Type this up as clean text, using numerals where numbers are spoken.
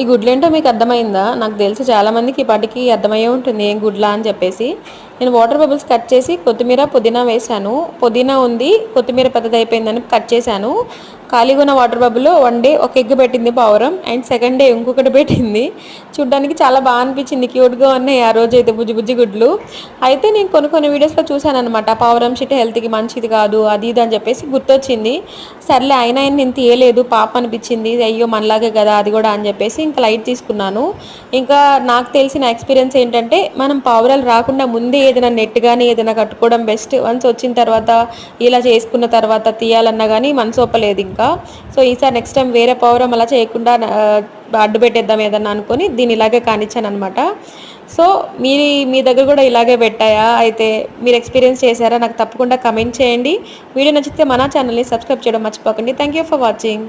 ఈ గుడ్లేంటో మీకు అర్థమైందా? నాకు తెలిసి చాలామందికి ఈ పాటికి అర్థమయ్యే ఉంటుంది ఏం గుడ్లా అని చెప్పేసి. నేను వాటర్ బబుల్స్ కట్ చేసి కొత్తిమీర, పుదీనా వేశాను. పుదీనా ఉంది, కొత్తిమీర పెద్దదయిపోయిందని కట్ చేశాను. ఖాళీగా ఉన్న వాటర్ బబుల్‌లో వన్ డే ఒక ఎగ్ పెట్టింది పావురం. అండ్ సెకండ్ డే ఇంకొకటి పెట్టింది. చూడ్డానికి చాలా అనిపించింది. క్యూట్‌గా ఉన్నాయి ఆ రోజైతే బుజ్జి బుజ్జి గుడ్లు. అయితే నేను కొన్ని కొన్ని వీడియోస్‌లో చూశాననమాట. పావురం షిట్ హెల్త్‌కి మంచిది కాదు అది ఇది అని చెప్పేసి గుర్తొచ్చింది. సర్లే అయినా నేను తీయలేదు. పాపం అనిపించింది. అయ్యో! మనలాగే కదా అది కూడా అని చెప్పేసి ఇంకా లైట్ తీసుకున్నాను. ఇంకా నాకు తెలిసిన ఎక్స్‌పీరియన్స్ ఏంటంటే మనం పావురాలు రాకుండా ముందే ఏదైనా నెట్ గాని ఏదైనా కట్టుకోవడం బెస్ట్. వన్స్ వచ్చిన తర్వాత ఇలా చేసుకున్న తర్వాత తీయాలన్నా గానీ మనసొప్పలేదు ఇంకా. సో, ఈసారి నెక్స్ట్ టైం వేరే పావురం అలా చేయకుండా అడ్డు పెట్టేద్దాం ఏదన్నా అనుకోని దీన్ని ఇలాగే కానిచ్చాననమాట. సో, మీ దగ్గర కూడా ఇలాగే పెట్టాయా? అయితే మీరు ఎక్స్‌పీరియన్స్ చేశారా? నాకు తప్పకుండా కమెంట్ చేయండి. వీడియో నచ్చితే మన ఛానల్‌ని సబ్స్క్రైబ్ చేయడం మర్చిపోకండి. Thank you for watching.